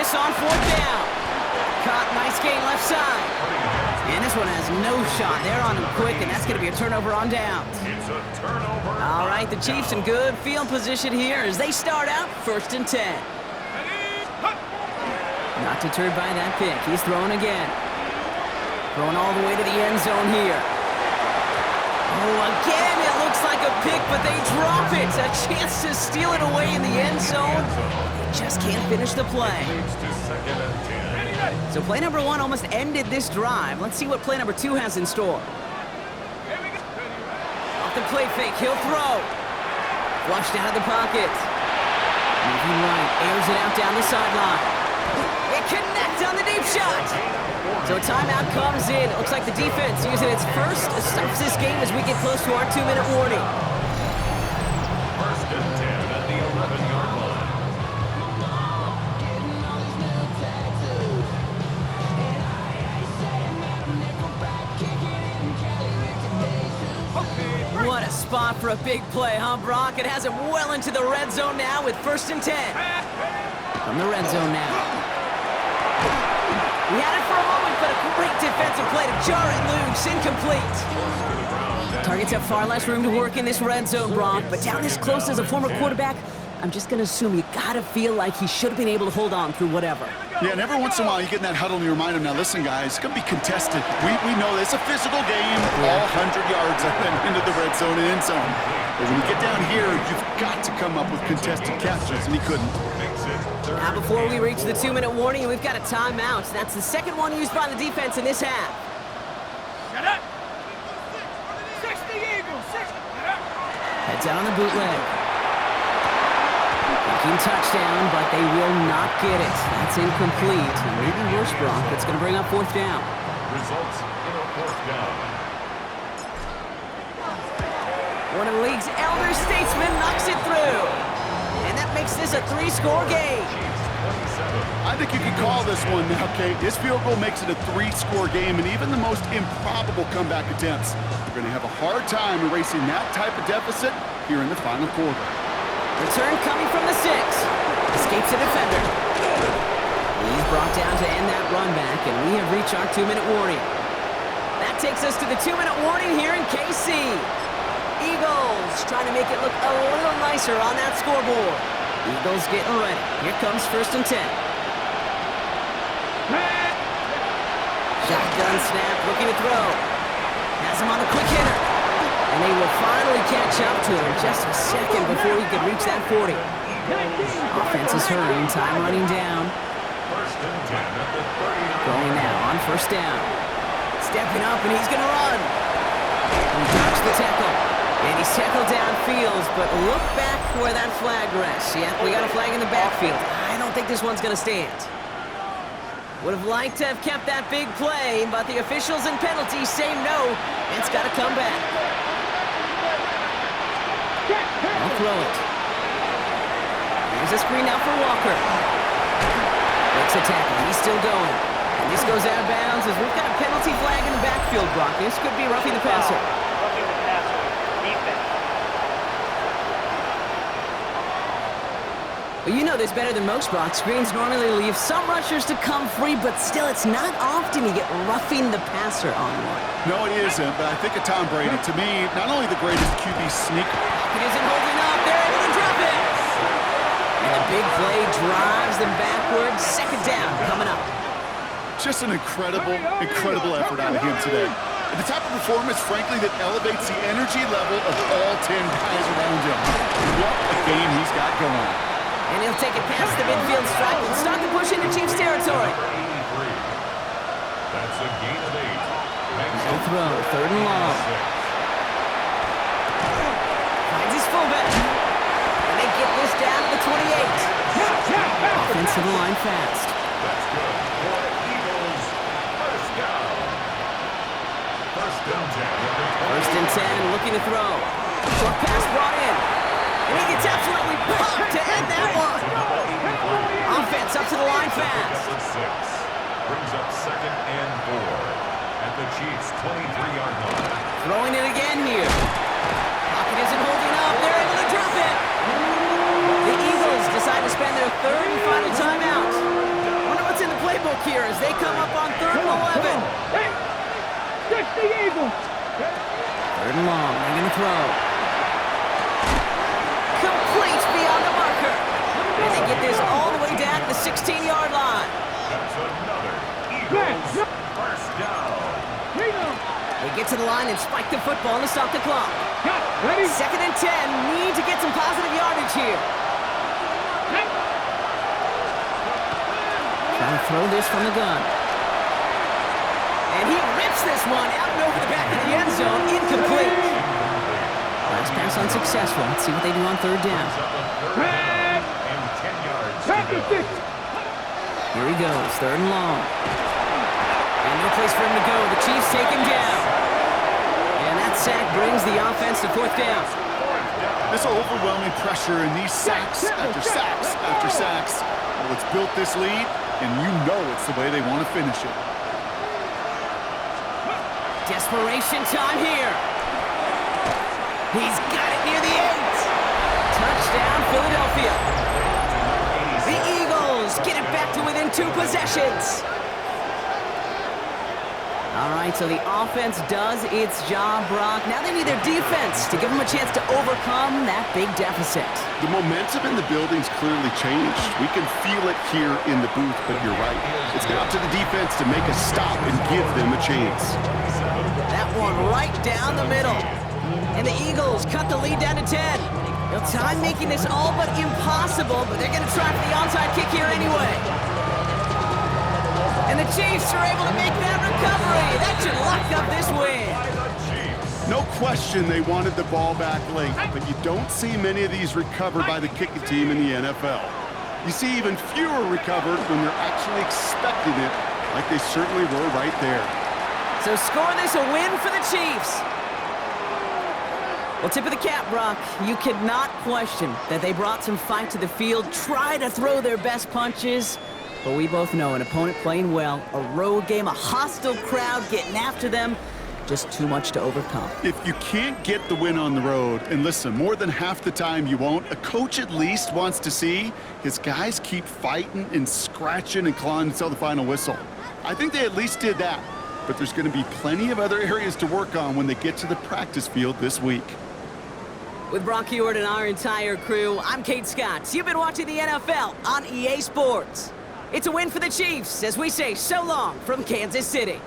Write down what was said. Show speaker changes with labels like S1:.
S1: this on fourth down. Caught, nice gain left side. And this one has no shot. They're on him quick, and that's going to be a turnover on downs.
S2: It's a turnover.
S1: All right, the Chiefs in good field position here as they start out 1st and 10. Not deterred by that pick. He's throwing again. Throwing all the way to the end zone here. Oh, again, it looks like a pick, but they drop it. A chance to steal it away in the end zone. They just can't finish the play. So play number 1 almost ended this drive. Let's see what play number 2 has in store. Off the play fake, he'll throw. Flushed out of the pocket. Moving right, airs it out down the sideline. It connects on the deep shot. So a timeout comes in. It looks like the defense using its first stops this game as we get close to our 2-minute warning.
S2: 1st and 10 at the 11-yard line.
S1: What a spot for a big play, huh, Brock? It has him well into the red zone now with 1st and 10. From the red zone now. We had it for a moment, but a great defensive play to jar it loose. Incomplete. Targets have far less room to work in this red zone, Brock, but down this close as a former quarterback, I'm just going to assume you got to feel like he should have been able to hold on through whatever.
S3: Yeah, and every once in a while you get in that huddle and you remind him, now listen, guys, it's going to be contested. We know it's a physical game, all 100 yards into the red zone and end zone. But when you get down here, you've got to come up with contested catches, and he couldn't.
S1: Now before we reach the 2-minute warning, we've got a timeout. That's the second one used by the defense in this half.
S4: Shut up! 60 Eagles, 60.
S1: Heads out on the bootleg. Thinking touchdown, but they will not get it. That's incomplete. And maybe worse, Brock. It's going to bring up 4th down.
S2: Results in a 4th down.
S1: One of the league's elder statesmen knocks it through. And that makes this a 3-score game.
S3: I think you can call this one now, Kate. This field goal makes it a 3-score game, and even the most improbable comeback attempts are going to have a hard time erasing that type of deficit here in the final quarter.
S1: Return coming from the 6. Escapes a defender. He's brought down to end that run back, and we have reached our 2-minute warning. That takes us to the 2-minute warning here in KC. Eagles trying to make it look a little nicer on that scoreboard. Eagles getting ready. Here comes 1st and 10. Shotgun snap, looking to throw. Has him on the quick hitter. And they will finally catch up to him just a second before he could reach that 40. Offense is hurrying, time running down.
S2: 1st and 10 at the 39.
S1: Going now on 1st down. Stepping up, and he's going to run. He dodged the tackle. And he's tackled downfield, but look back where that flag rests. Yep, we got a flag in the backfield. I don't think this one's going to stand. Would have liked to have kept that big play, but the officials and penalties say no. It's got to come back. I'll throw it. There's a screen now for Walker. Makes a tackle. He's still going. And this goes out of bounds as we've got a penalty flag in the backfield, Brock. This could be roughing the passer.
S4: Roughing the passer. Defense.
S1: Well, you know this better than most, Brock. Screens normally leave some rushers to come free, but still, it's not often you get roughing the passer on one.
S3: No, it isn't, but I think of Tom Brady. To me, not only the greatest QB sneaker.
S1: It isn't holding up. They're able to drop it. And the big play drives them backwards. 2nd down coming up.
S3: Just an incredible effort out of him today. And the type of performance, frankly, that elevates the energy level of all 10 guys around him. What a game he's got going.
S1: And he'll take it past the midfield stripe and start the push into Chiefs territory.
S2: 83. That's a gain of 8.
S1: No throw, 3rd and long. Finds his fullback. And they get this down to the 28. Offensive line fast.
S2: That's good for Eagles. 1st down. 1st and 10.
S1: 1st and 10, looking to throw. Short pass brought in. And he gets absolutely pumped to end that one. Offense up to the line fast.
S2: 6. Brings up 2nd and 4 at the Chiefs' 23-yard line.
S1: Throwing it again here. Pocket isn't holding up. They're able to drop it. The Eagles decide to spend their 3rd and final timeout. throw. Complete beyond the marker. And they get this all the way down to the 16-yard line.
S2: That's another Eagles first down.
S1: They get to the line and spike the football and stop the clock.
S4: Ready?
S1: 2nd and 10. Need to get some positive yardage here. Trying to throw this from the gun. And he rips this one out and over the back of the end zone. Incomplete. Last pass unsuccessful. Let's see what they do on 3rd down.
S2: And 10 yards to go.
S1: Here he goes, 3rd and long. And no place for him to go. The Chiefs take him down. And that sack brings the offense to 4th down.
S3: This overwhelming pressure and these sacks after sacks after sacks. Well, it's built this lead, and you know it's the way they want to finish it.
S1: Desperation time here. He's got it near the 8. Touchdown, Philadelphia. The Eagles get it back to within 2 possessions. All right, so the offense does its job, Brock. Now they need their defense to give them a chance to overcome that big deficit.
S3: The momentum in the building's clearly changed. We can feel it here in the booth, but you're right. It's now up to the defense to make a stop and give them a chance.
S1: That one right down the middle. And the Eagles cut the lead down to 10. They'll time making this all but impossible, but they're going to try for the onside kick here anyway. And the Chiefs are able to make that recovery. That should lock up this win.
S3: No question they wanted the ball back late, but you don't see many of these recovered by the kicking team in the NFL. You see even fewer recovered when they're actually expecting it, like they certainly were right there.
S1: So score this a win for the Chiefs. Well, tip of the cap, Brock. You could not question that they brought some fight to the field, try to throw their best punches. But we both know an opponent playing well, a road game, a hostile crowd getting after them, just too much to overcome.
S3: If you can't get the win on the road, and listen, more than half the time you won't, a coach at least wants to see his guys keep fighting and scratching and clawing until the final whistle. I think they at least did that, but there's going to be plenty of other areas to work on when they get to the practice field this week.
S1: With Brock Heward and our entire crew, I'm Kate Scott. You've been watching the NFL on EA Sports. It's a win for the Chiefs as we say so long from Kansas City.